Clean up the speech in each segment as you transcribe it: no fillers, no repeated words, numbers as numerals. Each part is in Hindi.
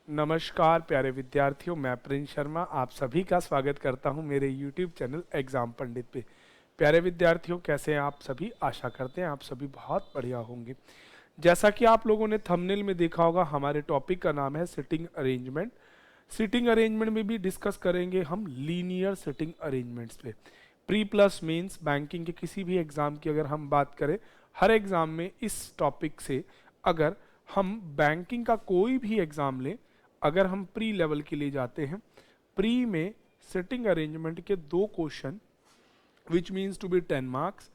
नमस्कार प्यारे विद्यार्थियों, मैं प्रिंस शर्मा आप सभी का स्वागत करता हूं मेरे YouTube चैनल एग्जाम पंडित पे। प्यारे विद्यार्थियों, कैसे हैं आप सभी? आशा करते हैं आप सभी बहुत बढ़िया होंगे। जैसा कि आप लोगों ने थंबनेल में देखा होगा, हमारे टॉपिक का नाम है सिटिंग अरेंजमेंट। सिटिंग अरेंजमेंट में भी डिस्कस करेंगे हम लीनियर सिटिंग अरेंजमेंट्स पे। प्री प्लस मेंस बैंकिंग के किसी भी एग्जाम की अगर हम बात करें, हर एग्जाम में इस टॉपिक से अगर हम बैंकिंग का कोई भी एग्जाम लें, अगर हम प्री लेवल के लिए जाते हैं, प्री में सिटिंग अरेंजमेंट के 2 question which means to be 10 marks,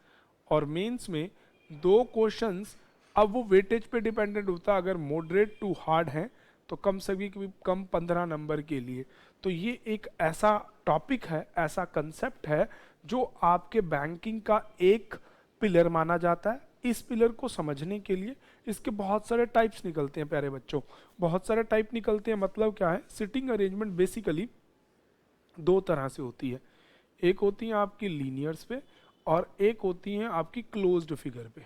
और मेंस में 2 क्वेश्चंस। अब वो वेटेज पे डिपेंडेंट होता है, अगर मॉडरेट टू हार्ड है तो कम से भी कम 15 नंबर के लिए। तो ये एक ऐसा टॉपिक है, ऐसा कंसेप्ट है जो आपके बैंकिंग का एक पिलर माना जाता है। इस पिलर को समझने के लिए इसके बहुत सारे टाइप्स निकलते हैं प्यारे बच्चों, बहुत सारे टाइप निकलते हैं। मतलब क्या है, सिटिंग अरेंजमेंट बेसिकली 2 तरह से होती है। एक होती है आपकी लीनियर्स पे और एक होती है आपकी क्लोज्ड फिगर पे।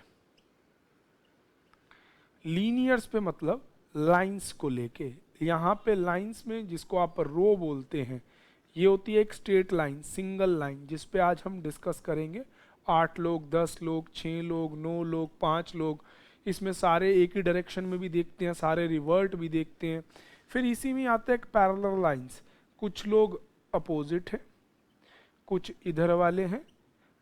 लीनियर्स पे मतलब लाइंस को लेके, यहाँ पे लाइंस में जिसको आप रो बोलते हैं, ये होती है एक स्ट्रेट लाइन, सिंगल लाइन, जिस पे आज हम डिस्कस करेंगे। 8 लोग, 10 लोग, 6 लोग, 9 लोग, 5 लोग, इसमें सारे एक ही डायरेक्शन में भी देखते हैं, सारे रिवर्ट भी देखते हैं। फिर इसी में आता है एक पैरेलल लाइंस, कुछ लोग अपोजिट है, कुछ इधर वाले हैं।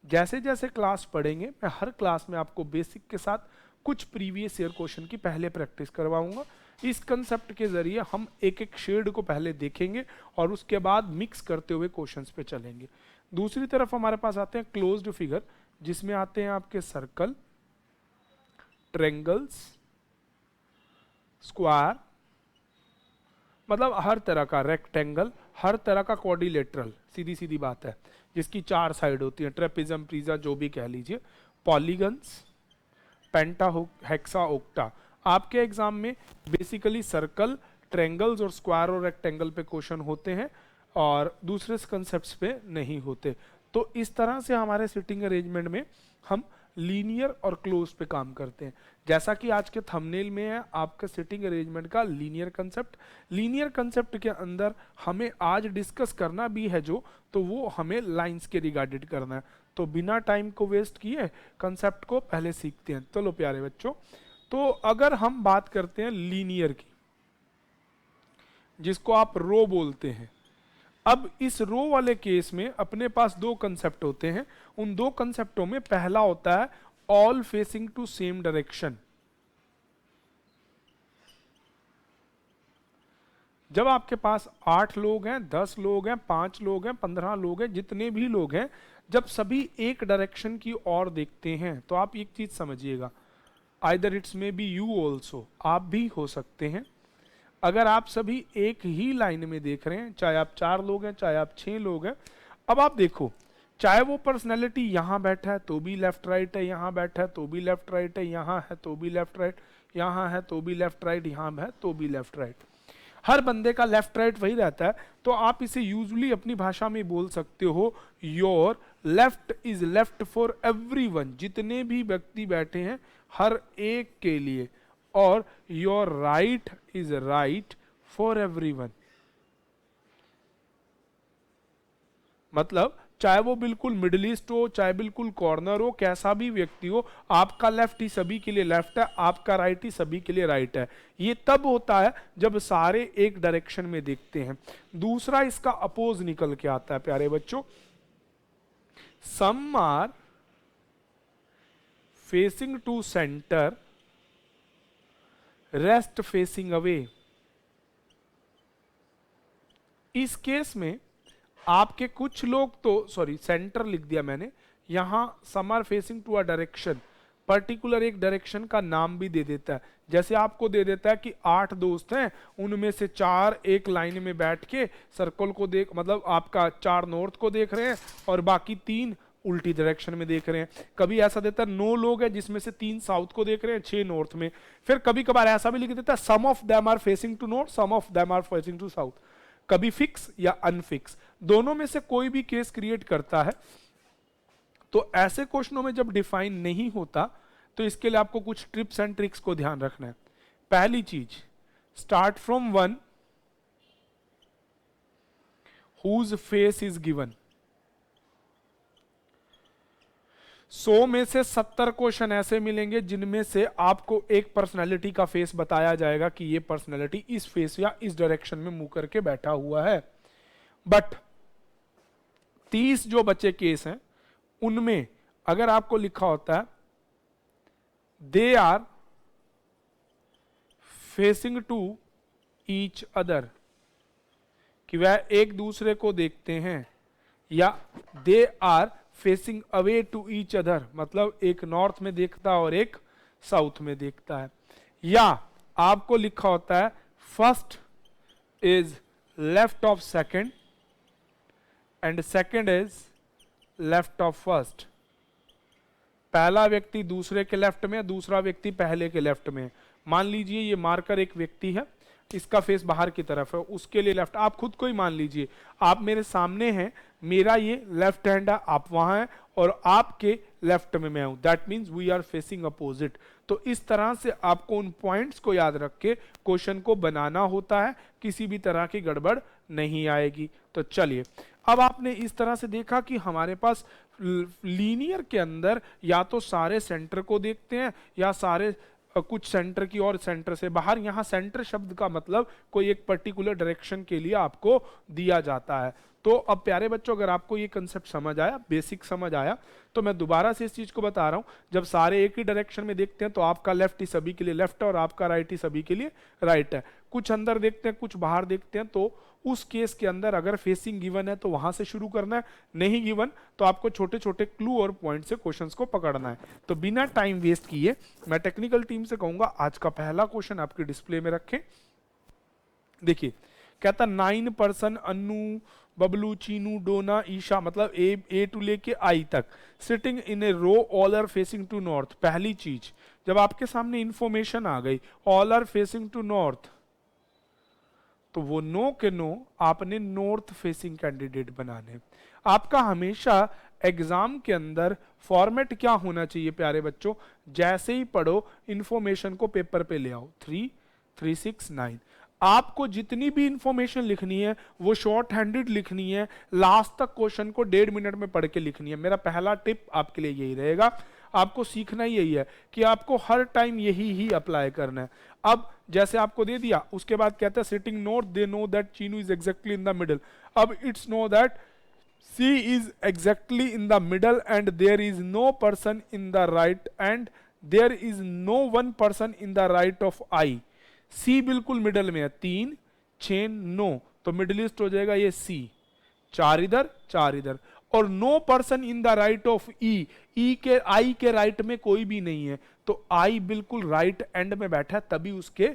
जैसे जैसे क्लास पढ़ेंगे, मैं हर क्लास में आपको बेसिक के साथ कुछ प्रीवियस ईयर क्वेश्चन की पहले प्रैक्टिस करवाऊंगा। इस कंसेप्ट के जरिए हम एक एक शेड को पहले देखेंगे और उसके बाद मिक्स करते हुए क्वेश्चंस पे चलेंगे। दूसरी तरफ हमारे पास आते हैं क्लोज्ड फिगर, जिसमें आते हैं आपके सर्कल, ट्रेंगल्स, स्क्वायर, मतलब हर तरह का रेक्टेंगल, हर तरह का क्वाड्रिलेटरल, सीधी सीधी बात है, जिसकी 4 साइड होती है, ट्रेपिज्म, प्रिज्म, जो भी कह लीजिए, पॉलीगन्स, पेंटा, हेक्सा, ओक्टा। आपके एग्जाम में बेसिकली सर्कल, ट्रेंगल्स और स्क्वायर और रेक्टेंगल पे क्वेश्चन होते हैं और दूसरे कंसेप्ट्स पे नहीं होते। तो इस तरह से हमारे सिटिंग अरेंजमेंट में हम लीनियर और क्लोज पे काम करते हैं। जैसा कि आज के थंबनेल में है आपका सिटिंग अरेंजमेंट का लीनियर कंसेप्ट। लीनियर कंसेप्ट के अंदर हमें आज डिस्कस करना भी है जो, तो वो हमें लाइंस के रिगार्डेड करना है। तो बिना टाइम को वेस्ट किए कंसेप्ट को पहले सीखते हैं। चलो प्यारे बच्चों, तो अगर हम बात करते हैं लीनियर की, जिसको आप रो बोलते हैं, अब इस रो वाले केस में अपने पास 2 कंसेप्ट होते हैं। उन 2 कंसेप्टों में पहला होता है all facing to same direction. जब आपके पास 8 लोग हैं, 10 लोग हैं, 5 लोग हैं, 15 लोग हैं, जितने भी लोग हैं, जब सभी एक डायरेक्शन की ओर देखते हैं, तो आप एक चीज समझिएगा, either it's may be you also, आप भी हो सकते हैं। अगर आप सभी एक ही लाइन में देख रहे हैं, चाहे आप 4 लोग हैं, चाहे आप 6 लोग हैं, अब आप देखो, चाहे वो पर्सनैलिटी यहां बैठा है तो भी लेफ्ट राइट है, यहां बैठा है तो भी लेफ्ट राइट है, यहां है तो भी लेफ्ट राइट, यहां है तो भी लेफ्ट राइट, यहां है तो भी लेफ्ट राइट, हर बंदे का लेफ्ट राइट वही रहता है। तो आप इसे यूजुअली अपनी भाषा में बोल सकते हो, your left is left for everyone, जितने भी व्यक्ति बैठे हैं हर एक के लिए, और your right is right for everyone. मतलब चाहे वो बिल्कुल मिडिल ईस्ट हो, चाहे बिल्कुल कॉर्नर हो, कैसा भी व्यक्ति हो, आपका लेफ्ट ही सभी के लिए लेफ्ट है, आपका राइट ही सभी के लिए राइट है। ये तब होता है जब सारे एक डायरेक्शन में देखते हैं। दूसरा इसका अपोज निकल के आता है प्यारे बच्चों, some are facing to centre, rest facing away. इस केस में आपके कुछ लोग तो, सॉरी सेंटर लिख दिया मैंने, यहां some are facing to a direction, particular एक डायरेक्शन का नाम भी दे देता है। जैसे आपको दे देता है कि 8 दोस्त हैं, उनमें से 4 एक लाइन में बैठ के सर्कल को देख, मतलब आपका 4 नॉर्थ को देख रहे हैं और बाकी 3 उल्टी डायरेक्शन में देख रहे हैं। कभी ऐसा देता है 9 लोग हैं जिसमें से 3 साउथ को देख रहे हैं, 6 नॉर्थ में। फिर कभी कभार ऐसा भी लिख देता है some of them are facing to north, some of them are facing to south. कभी फिक्स या अनफिक्स, दोनों में से कोई भी केस क्रिएट करता है। तो ऐसे क्वेश्चनों में जब डिफाइन नहीं होता, तो इसके लिए आपको कुछ ट्रिप्स एंड ट्रिक्स को ध्यान रखना है। पहली चीज, start from 1 whose face is given। 100 में से 70 क्वेश्चन ऐसे मिलेंगे जिनमें से आपको एक पर्सनैलिटी का फेस बताया जाएगा कि ये पर्सनैलिटी इस फेस या इस डायरेक्शन में मुंह करके बैठा हुआ है। बट 30 जो बचे केस हैं उनमें अगर आपको लिखा होता है they are facing to each other, कि वह एक दूसरे को देखते हैं, या they are facing away to each other, मतलब एक नॉर्थ में देखता है और एक साउथ में देखता है, या आपको लिखा होता है first is left of second and second is left of first. पहला व्यक्ति दूसरे के लेफ्ट में, दूसरा व्यक्ति पहले के लेफ्ट में। मान लीजिए ये मार्कर एक व्यक्ति है, इसका फेस बाहर की तरफ है, उसके लिए लेफ्ट। आप खुद को ही मान लीजिए आप मेरे सामने हैं, मेरा ये लेफ्ट हैंड है, आप वहां हैं और आपके लेफ्ट में मैं हूं, that means we are facing opposite. तो इस तरह से आपको उन पॉइंट्स को याद रख के क्वेश्चन को बनाना होता है, किसी भी तरह की गड़बड़ नहीं आएगी। तो चलिए, अब आपने इस तरह से देखा कि हमारे पास लीनियर के अंदर या तो सारे सेंटर को देखते हैं या सारे कुछ सेंटर की और सेंटर से बाहर। यहां सेंटर शब्द का मतलब कोई एक पर्टिकुलर डायरेक्शन के लिए आपको दिया जाता है। तो अब प्यारे बच्चों, अगर आपको ये कंसेप्ट समझ आया, बेसिक समझ आया, तो मैं दोबारा से इस चीज को बता रहा हूं। जब सारे एक ही डायरेक्शन में देखते हैं तो आपका लेफ्ट ही सभी के लिए लेफ्ट है और आपका राइट ही सभी के लिए राइट है। कुछ अंदर देखते हैं, कुछ बाहर देखते हैं, तो उस केस के अंदर अगर फेसिंग गिवन है तो वहां से शुरू करना है, नहीं गिवन तो आपको छोटे छोटे क्लू और पॉइंट से क्वेश्चंस को पकड़ना है। तो बिना टाइम वेस्ट किए मैं टेक्निकल टीम से कहूंगा आज का पहला क्वेश्चन आपके डिस्प्ले में रखें। देखिए, कहता 9 पर्सन अन्नू, बबलू, चीनू, डोना, ईशा, मतलब ए टू लेके आई तक, sitting in a row, all are facing to north. पहली चीज, जब आपके सामने इंफॉर्मेशन आ गई all are facing to north, तो वो नो के नो आपने नॉर्थ फेसिंग कैंडिडेट बनाने। आपका हमेशा एग्जाम के अंदर फॉर्मेट क्या होना चाहिए प्यारे बच्चों, जैसे ही पढ़ो इंफॉर्मेशन को पेपर पे ले आओ। 3, 3, 6, 9। आपको जितनी भी इंफॉर्मेशन लिखनी है वो शॉर्ट हैंडेड लिखनी है, लास्ट तक क्वेश्चन को 1.5 मिनट में पढ़ के लिखनी है। मेरा पहला टिप आपके लिए यही रहेगा। आपको सीखना यही है कि आपको हर टाइम यही ही अप्लाई करना है। अब जैसे आपको दे दिया, उसके बाद कहता है sitting north, they know that Chinu is exactly in the middle. अब it's know that C is exactly in the middle and there is no person in the right and there is no one person in the right of I. C बिल्कुल मिडल में है, 3, 6, 9, तो मिडलिस्ट हो जाएगा ये सी। 4 इधर, 4 इधर, और no person in the right of E. E के, आई के राइट में कोई भी नहीं है, तो आई बिल्कुल राइट एंड में बैठा है, तभी उसके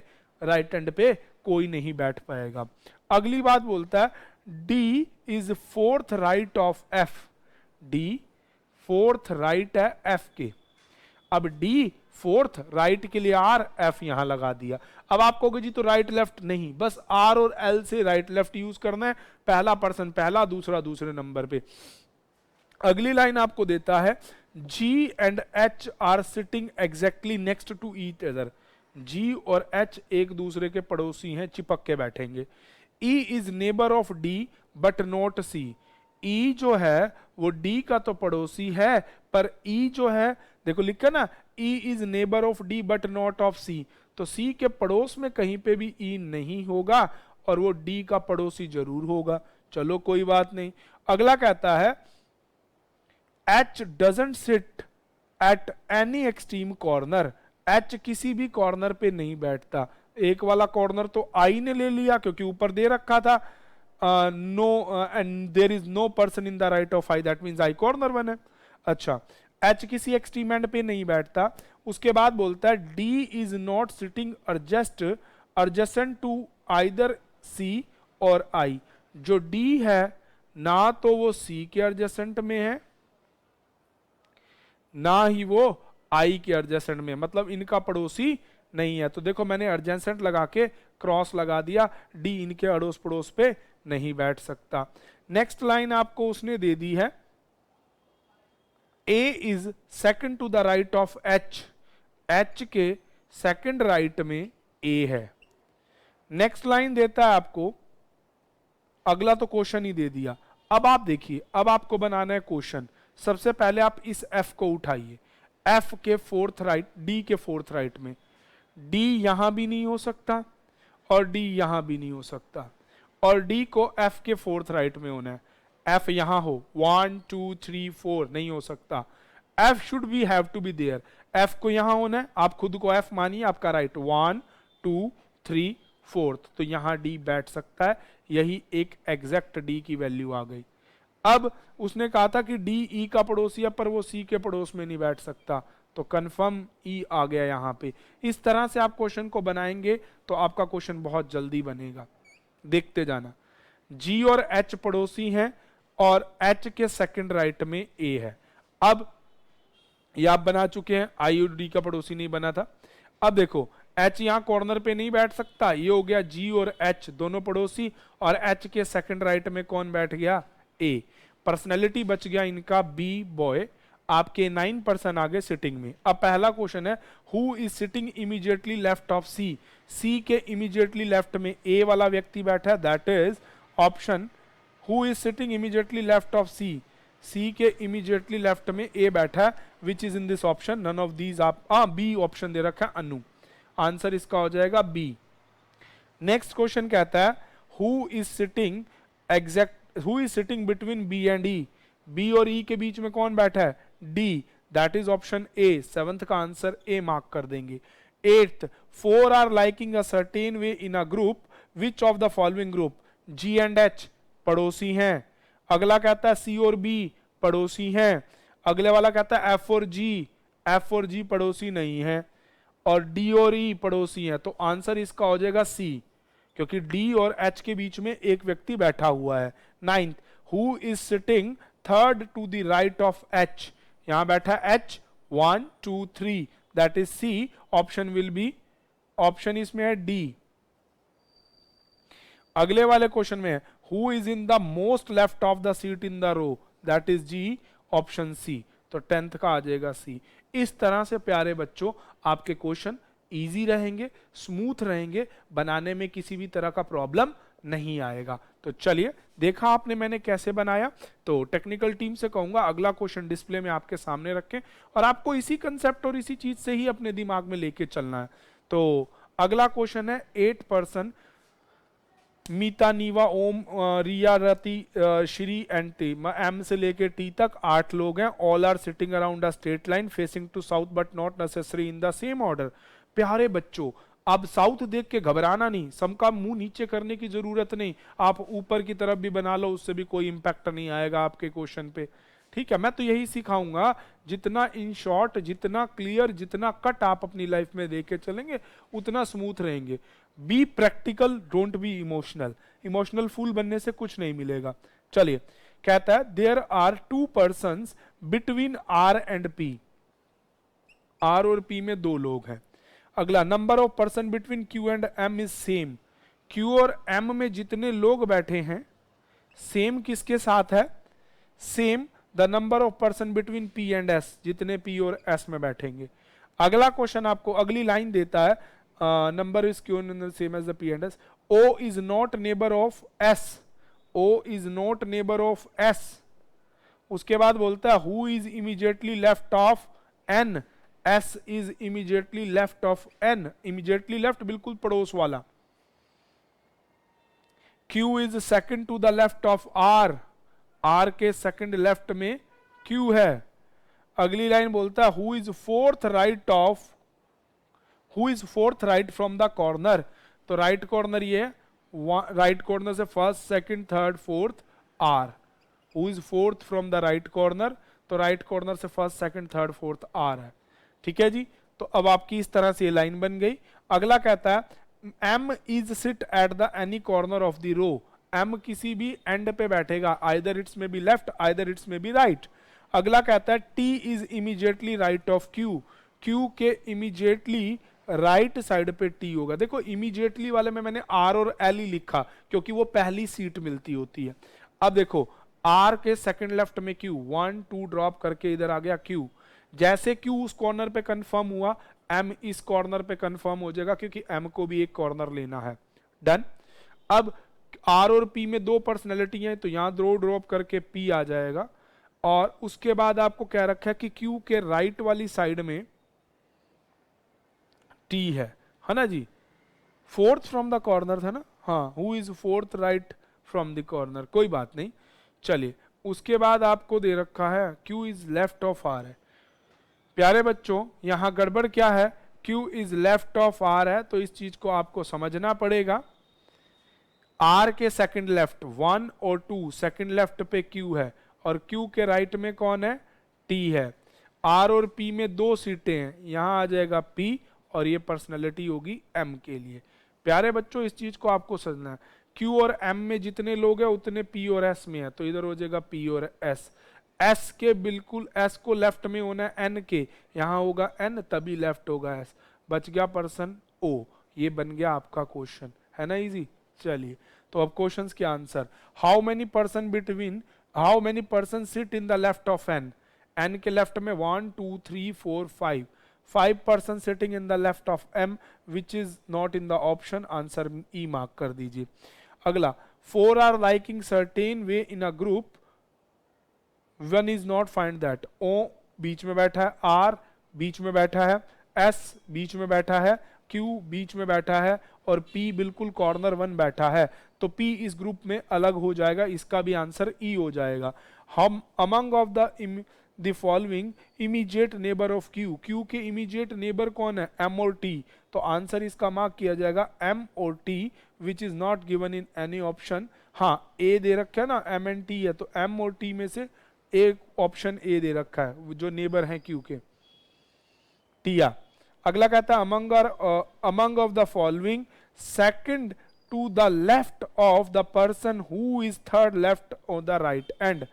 राइट एंड पे कोई नहीं बैठ पाएगा। अगली बात बोलता है D is 4th right of F. D 4th right है एफ के। अब डी 4th राइट के लिए आर, एफ यहां लगा दिया। अब आप कहोगे जी तो राइट लेफ्ट नहीं, बस आर और एल से राइट लेफ्ट यूज करना है। पहला पर्सन पहला, दूसरा दूसरे नंबर पे। अगली लाइन आपको देता है G and H are sitting exactly next to each other. G और H एक दूसरे के पड़ोसी हैं, चिपक के बैठेंगे। E is neighbour of D but not C। E जो है वो D का तो पड़ोसी है, पर E जो है, देखो लिखा ना, E is neighbour of D but not of C, तो C के पड़ोस में कहीं पे भी E नहीं होगा और वो D का पड़ोसी जरूर होगा। चलो कोई बात नहीं। अगला कहता है H doesn't sit at any extreme corner। H किसी भी कॉर्नर पे नहीं बैठता। एक वाला कॉर्नर तो I ने ले लिया क्योंकि ऊपर दे रखा था no and there is no person in the right of I, that means I corner 1 है। अच्छा, H किसी एक्सट्रीम एंड पे नहीं बैठता। उसके बाद बोलता है D is not sitting adjacent to either C और I। जो D है ना तो वो C के एडजेसेंट में है ना ही वो I के एडजेसेंट में, मतलब इनका पड़ोसी नहीं है। तो देखो मैंने एडजेसेंट लगा के क्रॉस लगा दिया, D इनके अड़ोस पड़ोस पे नहीं बैठ सकता। नेक्स्ट लाइन आपको उसने दे दी है A is second to the right of H। H के सेकंड राइट में A है। नेक्स्ट लाइन देता है आपको अगला तो क्वेश्चन ही दे दिया। अब आप देखिए, अब आपको बनाना है क्वेश्चन। सबसे पहले आप इस एफ को उठाइए, एफ के फोर्थ राइट, डी के फोर्थ राइट में, डी यहां भी नहीं हो सकता और डी यहां भी नहीं हो सकता, और डी को एफ के फोर्थ राइट में होना है। एफ यहां हो 1 2 3 4 नहीं हो सकता, F should be have to be there, F को यहां होना है, आप खुद को एफ मानिए, आपका राइट 1 2 3 4, तो यहां डी बैठ सकता है, यही एक एग्जैक्ट डी की वैल्यू आ गई। अब उसने कहा था कि डी ई का पड़ोसी है, पर वो सी के पड़ोस में नहीं बैठ सकता, तो कंफर्म ई आ गया यहां पे। इस तरह से आप क्वेश्चन को बनाएंगे तो आपका क्वेश्चन बहुत जल्दी बनेगा। देखते जाना, जी और एच पड़ोसी हैं और एच के सेकंड राइट में ए है। अब ये आप बना चुके हैं, आई और डी का पड़ोसी नहीं बना था। अब देखो एच यहां कॉर्नर पे नहीं बैठ सकता, ये हो गया जी और एच दोनों पड़ोसी, और एच के सेकंड राइट में कौन बैठ गया, ए। पर्सनैलिटी बच गया इनका बी बॉय, आपके 9 पर्सन आगे सिटिंग में। अब पहला क्वेश्चन है, who is sitting immediately left of C, C के इमीडिएटली लेफ्ट में ए वाला व्यक्ति बैठा है, that is option who is sitting immediately left of C, C के इमीडिएटली लेफ्ट में ए बैठा है, which is in this option, none of these. आप बी ऑप्शन दे रखा है अनु, आंसर इसका हो जाएगा बी। नेक्स्ट क्वेश्चन कहता है, who is sitting exact, who is sitting between B and E, B और ई के बीच में कौन बैठा है, D, that is option A. Seventh का आंसर ए मार्क कर देंगे। Eighth, 4 are liking a certain way in a group, which of the following group, G and H पड़ोसी हैं। अगला कहता है सी और बी पड़ोसी हैं। अगले वाला कहता है एफ और जी पड़ोसी नहीं है, और डी और ई पड़ोसी हैं, तो आंसर इसका हो जाएगा सी, क्योंकि डी और एच के बीच में एक व्यक्ति बैठा हुआ है। Ninth, who is sitting third to the right of H, यहां बैठा H 1 2 3, that is C, option will be, option इसमें है डी। अगले वाले क्वेश्चन में है, who is in the most left of the seat in the row, that is G, option C, तो 10th का आ जाएगा सी। इस तरह से प्यारे बच्चों आपके क्वेश्चन इजी रहेंगे, स्मूथ रहेंगे, बनाने में किसी भी तरह का प्रॉब्लम नहीं आएगा। तो चलिए, देखा आपने मैंने कैसे बनाया, तो टेक्निकल टीम से कहूंगा अगला क्वेश्चन डिस्प्ले में आपके सामने रखें, और आपको इसी कंसेप्ट और इसी चीज से ही अपने दिमाग में लेके चलना है। तो अगला क्वेश्चन है, 8 person Meeta Neeva Om Riya Rati Shri and T, M से लेके टी तक 8 लोग हैं, all are sitting around a straight line facing to south but not necessary in the same order. प्यारे बच्चों, अब साउथ देख के घबराना नहीं, सबका मुंह नीचे करने की जरूरत नहीं, आप ऊपर की तरफ भी बना लो, उससे भी कोई इंपैक्ट नहीं आएगा आपके क्वेश्चन पे। ठीक है, मैं तो यही सिखाऊंगा, जितना इन शॉर्ट, जितना क्लियर, जितना कट आप अपनी लाइफ में देके चलेंगे उतना स्मूथ रहेंगे। Be practical, don't be emotional, emotional fool बनने से कुछ नहीं मिलेगा। चलिए, कहता है there are 2 persons between R and P, R और पी में 2 लोग हैं। अगला, number of person between Q and M is same, Q और एम में जितने लोग बैठे हैं सेम किसके साथ है, same the number of person between P and S, जितने पी और एस में बैठेंगे। अगला क्वेश्चन आपको अगली लाइन देता है, number is Q and same as the P and S, O is not neighbour of S, O is not neighbour of S. उसके बाद बोलता है who is immediately left of N, S is immediately left of N, immediately left बिल्कुल पड़ोस वाला। Q is second to the left of R, R के सेकंड लेफ्ट में क्यू है। अगली लाइन बोलता है who is fourth right of, who is fourth right from the corner, तो राइट कॉर्नर ये है, राइट कॉर्नर से first second third fourth R, who is fourth from the right corner, तो राइट कॉर्नर से first second third fourth R है। ठीक है जी, तो अब आपकी इस तरह से ये लाइन बन गई। अगला कहता है M is sit at the any corner of the row, M किसी भी एंड पे बैठेगा, either it's may be left either it's may be right. अगला कहता है T is immediately right of Q, Q के इमीडिएटली राइट साइड पे टी होगा। देखो इमीडिएटली वाले में मैंने आर और एल ही लिखा क्योंकि वो पहली सीट मिलती होती है। अब देखो आर के सेकंड लेफ्ट में क्यू, 1 2 ड्रॉप करके इधर आ गया क्यू, जैसे क्यू उस कॉर्नर पे कंफर्म हुआ एम इस कॉर्नर पे कंफर्म हो जाएगा क्योंकि एम को भी एक कॉर्नर लेना है। डन। अब आर और पी में दो पर्सनैलिटी हैं, तो यहाँ दो ड्रॉप करके पी आ जाएगा। और उसके बाद आपको कह रखा है कि क्यू के राइट वाली साइड में टी है ना जी। फोर्थ फ्रॉम द कॉर्नर था ना, हाँ, who is fourth right from the corner, कोई बात नहीं। चलिए, उसके बाद आपको दे रखा है Q is left of R है। प्यारे बच्चों, यहां गड़बड़ क्या है, Q is left of R है, तो इस चीज को आपको समझना पड़ेगा। आर के सेकंड लेफ्ट 1 और 2, सेकंड लेफ्ट पे क्यू है, और क्यू के राइट में कौन है, टी है। आर और पी में दो सीटें हैं, यहां आ जाएगा पी, और ये पर्सनैलिटी होगी एम के लिए। प्यारे बच्चों, इस चीज को आपको समझना है, क्यू और एम में जितने लोग हैं उतने पी और एस में है, तो इधर हो जाएगा पी और एस। एस के बिल्कुल, एस को लेफ्ट में होना है एन के, यहां होगा एन, तभी लेफ्ट होगा एस। बच गया पर्सन ओ। ये बन गया आपका क्वेश्चन, है ना इजी। चलिए, तो अब क्वेश्चंस के answer. How many person sit in the left of N. N के लेफ्ट में 1 2 3 4 5, 5 person sitting in the left of M, which is not in the option, answer E mark कर दीजिए। अगला, 4 are liking certain way in a group, one is not find that. O बीच में बैठा है, आर बीच में बैठा है, एस बीच में बैठा है, क्यू बीच में बैठा है, और पी बिल्कुल कॉर्नर 1 बैठा है, तो पी इस ग्रुप में अलग हो जाएगा, इसका भी आंसर ई हो जाएगा। हम among of the following immediate neighbour of Q, Q के इमीडिएट नेबर कौन है, एम और टी, तो आंसर इसका मार्क किया जाएगा एम और T, which is not given in any option. हाँ, ए दे रखा है ना, एम एंड टी है, तो एम और टी में से एक ऑप्शन ए दे रखा है, जो नेबर है क्यू के, टिया। अगला कहता है among of the following second to the left of the person who is third left on the right end,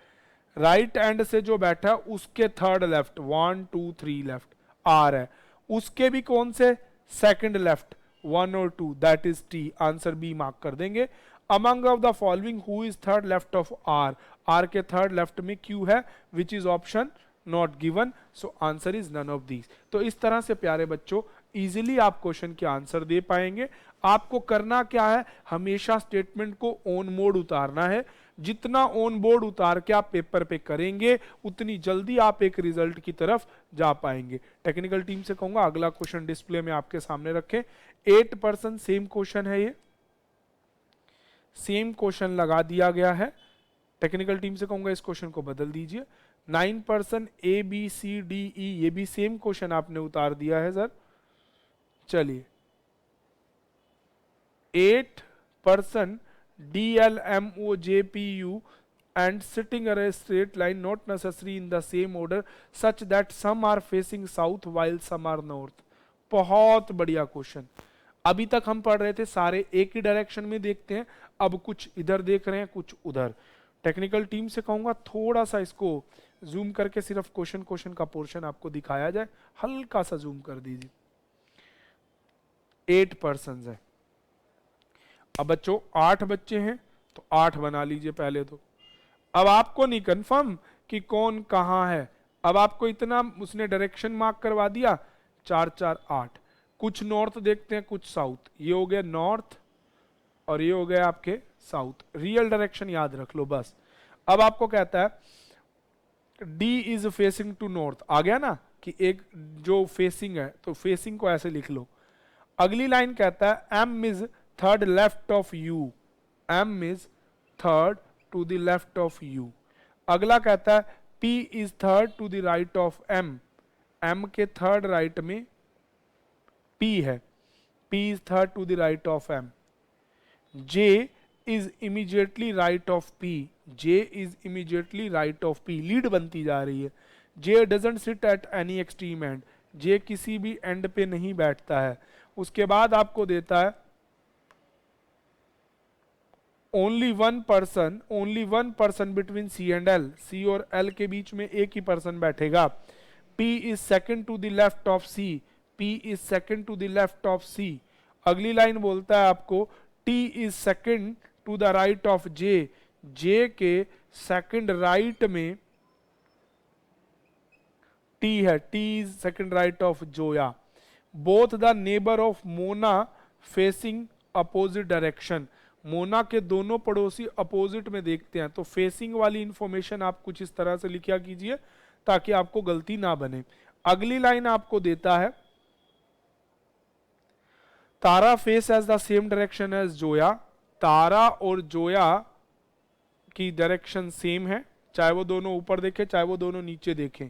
right end से जो बैठा है उसके थर्ड लेफ्ट, 1 2 3 लेफ्ट आर है, उसके भी कौन से, सेकंड लेफ्ट 1 और 2, that is T, answer B mark कर देंगे। Among of the following who is third left of R, R के थर्ड लेफ्ट में क्यू है, which is option not given, so answer is none of these. तो इस तरह से प्यारे बच्चों इजीली आप क्वेश्चन के आंसर दे पाएंगे। आपको करना क्या है, हमेशा स्टेटमेंट को ऑन मोड उतारना है। जितना ऑन बोर्ड उतार के आप पेपर पे करेंगे, उतनी जल्दी आप एक रिजल्ट की तरफ जा पाएंगे। टेक्निकल टीम से कहूंगा अगला क्वेश्चन डिस्प्ले में आपके सामने रखें। 8% सेम क्वेश्चन है, ये सेम क्वेश्चन लगा दिया गया है। टेक्निकल टीम से कहूंगा इस क्वेश्चन को बदल दीजिए। 9% A B C D E, ये भी सेम क्वेश्चन आपने उतार दिया है सर। चलिए, 8% D L M O J P U and sitting in a straight line, not necessary in the same order, such that some are facing south while some are north। बहुत बढ़िया क्वेश्चन। अभी तक हम पढ़ रहे थे सारे एक ही डायरेक्शन में देखते हैं, अब कुछ इधर देख रहे हैं कुछ उधर। टेक्निकल टीम से कहूंगा थोड़ा सा इसको जूम करके सिर्फ क्वेश्चन का पोर्शन आपको दिखाया जाए, हल्का सा जूम कर दीजिए। 8% है। अब बच्चों 8 बच्चे हैं, तो 8 बना लीजिए पहले तो। अब आपको नहीं कंफर्म कि कौन कहां है, अब आपको इतना उसने डायरेक्शन मार्क करवा दिया, 4 4 8। कुछ नॉर्थ देखते हैं, कुछ साउथ, ये हो गया नॉर्थ और ये हो गया आपके साउथ। रियल डायरेक्शन याद रख लो बस। अब आपको कहता है D is facing to north, आ गया ना कि एक जो फेसिंग है, तो फेसिंग को ऐसे लिख लो। अगली लाइन कहता है M is third left of U, M is third to the left of U। अगला कहता है P is third to the right of M, M के थर्ड राइट में P है, P is third to the right of M। J is immediately right of P, J is immediately right of P। Lead बनती जा रही है। J doesn't sit at any extreme end, J किसी भी एंड पे नहीं बैठता है। उसके बाद आपको देता है only one person between C and L, C और L के बीच में एक ही पर्सन बैठेगा। P is second to the left of C, P is second to the left of C। अगली लाइन बोलता है आपको T is second to the right of J, J के सेकंड राइट में T है, T is second right of Zoya. Both the neighbour of Mona facing opposite direction, Mona के दोनों पड़ोसी अपोजिट में देखते हैं, तो फेसिंग वाली इंफॉर्मेशन आप कुछ इस तरह से लिखा कीजिए ताकि आपको गलती ना बने। अगली लाइन आपको देता है Tara face as the same direction as Zoya. Tara और जोया की डायरेक्शन सेम है, चाहे वो दोनों ऊपर देखें चाहे वो दोनों नीचे देखें।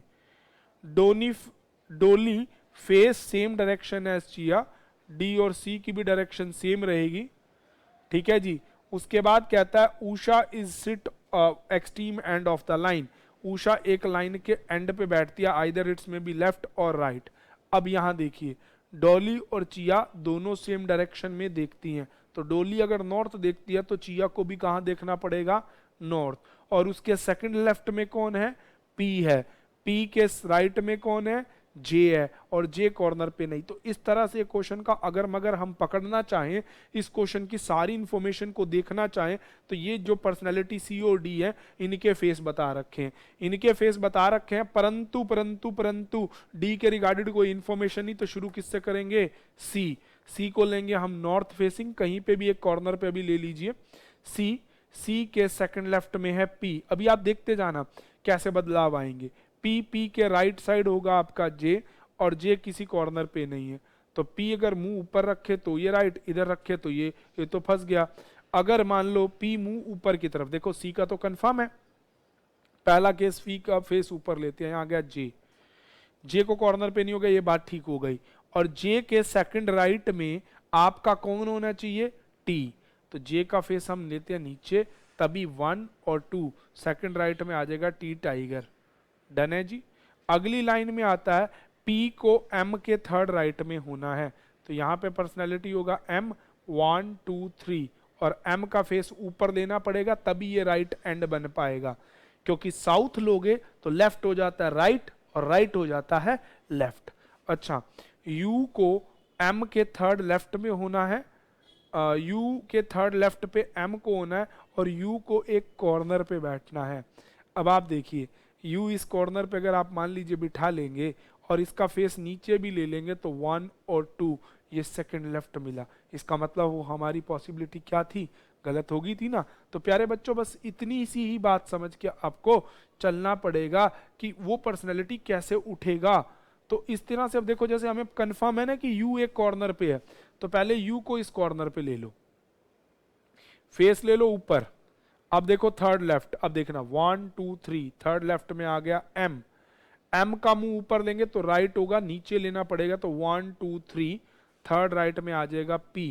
Dolly face same direction as Chiya. D और सी की भी डायरेक्शन सेम रहेगी, ठीक है जी। उसके बाद कहता है Usha is sit extreme end of the line. Usha एक लाइन के एंड पे बैठती है, either it's may be left और राइट। अब यहां देखिए डॉली और चिया दोनों सेम डायरेक्शन में देखती हैं, तो डॉली अगर नॉर्थ देखती है तो चिया को भी कहां देखना पड़ेगा, नॉर्थ। और उसके सेकंड लेफ्ट में कौन है, पी है। पी के राइट में कौन है, जे है, और जे कॉर्नर पे नहीं। तो इस तरह से क्वेश्चन का अगर मगर हम पकड़ना चाहें, इस क्वेश्चन की सारी इंफॉर्मेशन को देखना चाहें, तो ये जो पर्सनैलिटी सी और डी है इनके फेस बता रखे हैं, इनके फेस बता रखे हैं। परंतु परंतु परंतु डी के रिगार्डेड कोई इंफॉर्मेशन नहीं, तो शुरू किससे करेंगे, सी। सी को लेंगे हम नॉर्थ फेसिंग, कहीं पे भी एक कॉर्नर पे भी ले लीजिए सी। सी के सेकंड लेफ्ट में है पी। अभी आप देखते जाना कैसे बदलाव आएंगे। पी के राइट साइड होगा आपका जे, और जे किसी कॉर्नर पे नहीं है, तो पी अगर मुंह ऊपर रखे तो ये राइट, इधर रखे तो ये तो फंस गया। अगर मान लो पी मुंह ऊपर की तरफ, देखो सी का तो कंफर्म है, पहला केस पी का फेस ऊपर लेते हैं, आ गया जे। जे को कॉर्नर पे नहीं हो गया, ये बात ठीक हो गई। और जे के सेकंड राइट में आपका कौन होना चाहिए, टी। तो जे का फेस हम लेते हैं नीचे, तभी 1 और 2 सेकंड राइट में आ जाएगा टी टाइगर। डन है जी। अगली लाइन में आता है पी को एम के थर्ड राइट में होना है, तो यहां पे पर्सनैलिटी होगा एम 1 2 3, और एम का फेस ऊपर लेना पड़ेगा तभी ये राइट एंड बन पाएगा, क्योंकि साउथ लोगे तो लेफ्ट हो जाता है राइट और राइट हो जाता है लेफ्ट। अच्छा, यू को एम के थर्ड लेफ्ट में होना है, यू के थर्ड लेफ्ट पे एम को होना है, और यू को एक कॉर्नर पे बैठना है। अब आप देखिए यू इस कॉर्नर पे अगर आप मान लीजिए बिठा लेंगे और इसका फेस नीचे भी ले लेंगे तो 1 और 2 ये सेकंड लेफ्ट मिला, इसका मतलब वो हमारी पॉसिबिलिटी क्या थी, गलत हो गई थी ना। तो प्यारे बच्चों बस इतनी सी ही बात समझ के आपको चलना पड़ेगा कि वो पर्सनैलिटी कैसे उठेगा। तो इस तरह से अब देखो जैसे हमें कंफर्म है ना कि यू एक कॉर्नर पे है, तो पहले यू को इस कॉर्नर पे ले लो, फेस ले लो ऊपर। अब देखो थर्ड लेफ्ट, अब देखना 1 2 3, थर्ड लेफ्ट में आ गया एम। एम का मुंह ऊपर लेंगे तो राइट होगा, नीचे लेना पड़ेगा तो 1 2 3, थर्ड राइट में आ जाएगा पी।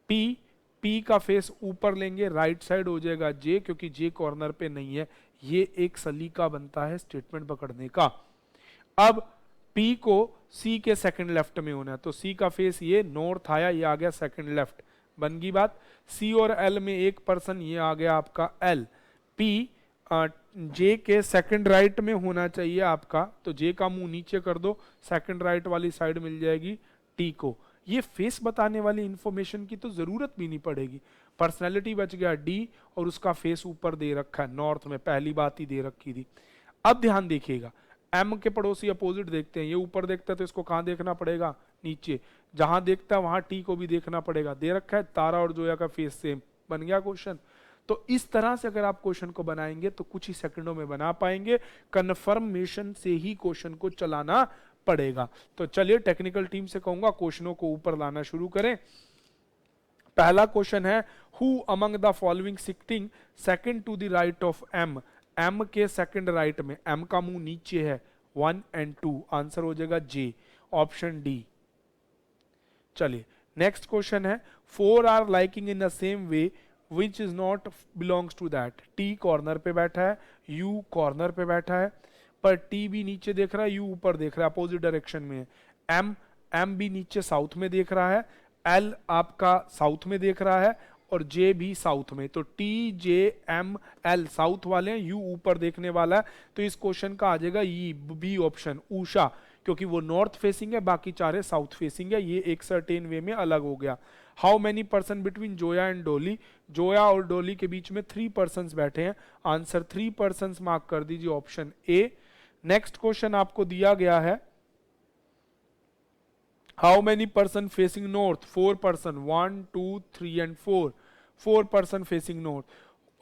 पी पी का फेस ऊपर लेंगे, राइट साइड हो जाएगा जे, क्योंकि जे कॉर्नर पे नहीं है। ये एक सलीका बनता है स्टेटमेंट पकड़ने का। अब पी को सी के सेकंड लेफ्ट में होना है, तो सी का फेस ये नॉर्थ आया, ये आ गया सेकंड लेफ्ट, बन गई बात। सी और एल में एक पर्सन, ये आ गया आपका एल। पी जे के सेकंड राइट में होना चाहिए आपका, तो जे का मुंह नीचे कर दो, सेकंड राइट वाली साइड मिल जाएगी टी को। ये फेस बताने वाली इंफॉर्मेशन की तो जरूरत भी नहीं पड़ेगी, पर्सनैलिटी बच गया डी, और उसका फेस ऊपर दे रखा है नॉर्थ में, पहली बात ही दे रखी थी। अब ध्यान देखिएगा, एम के पड़ोसी अपोजिट देखते हैं, ये ऊपर देखता है तो इसको कहां देखना पड़ेगा, नीचे। जहां देखता है वहां टी को भी देखना पड़ेगा, दे रखा है तारा और जोया का फेस सेम, बन गया क्वेश्चन। तो इस तरह से अगर आप क्वेश्चन को बनाएंगे तो कुछ ही सेकंडों में बना पाएंगे, कन्फर्मेशन से ही क्वेश्चन को चलाना पड़ेगा। तो चलिए टेक्निकल टीम से कहूंगा क्वेश्चनों को ऊपर लाना शुरू करें। पहला क्वेश्चन है who among the following sitting second to the right of M. M के सेकंड राइट में, एम का मुंह नीचे है, 1 और 2, आंसर हो जाएगा जे, ऑप्शन डी। चलिए नेक्स्ट क्वेश्चन है 4 are liking in the same way which is not belongs to that. T corner पे बैठा है, यू कॉर्नर पे बैठा है, पर टी भी नीचे देख रहा है, यू ऊपर देख रहा है, अपोजिट डायरेक्शन में है। एम भी नीचे साउथ में देख रहा है, एल आपका साउथ में देख रहा है, और जे भी साउथ में। तो टी जे एम एल साउथ वाले हैं, यू ऊपर देखने वाला है, तो इस क्वेश्चन का आ जाएगा ई बी ऑप्शन उषा, क्योंकि वो नॉर्थ फेसिंग है, बाकी चारे साउथ फेसिंग है, ये एक सर्टेन वे में अलग हो गया। How many person between Zoya and डोली। जोया और डोली के बीच में 3 पर्सन बैठे हैं, आंसर 3 पर्सन मार्क कर दीजिए, ऑप्शन ए। नेक्स्ट क्वेश्चन आपको दिया गया है how many person facing north, 4 person, 1 2 3 and 4। 4 person facing north.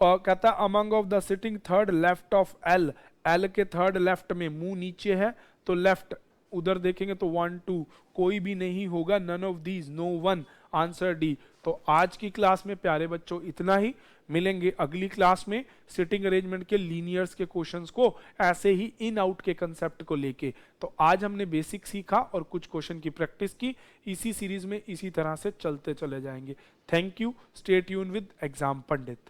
और कहता है among of the sitting third left of L, L के थर्ड लेफ्ट में मुंह नीचे है तो लेफ्ट, उधर देखेंगे तो 1 2 कोई भी नहीं होगा, none of these, no one, answer D. तो आज की क्लास में प्यारे बच्चों इतना ही, मिलेंगे अगली क्लास में सिटिंग अरेंजमेंट के लीनियर्स के क्वेश्चंस को ऐसे ही इन आउट के कंसेप्ट को लेके। तो आज हमने बेसिक सीखा और कुछ क्वेश्चन की प्रैक्टिस की, इसी सीरीज में इसी तरह से चलते चले जाएंगे। Thank you, stay tune with exam Pandit.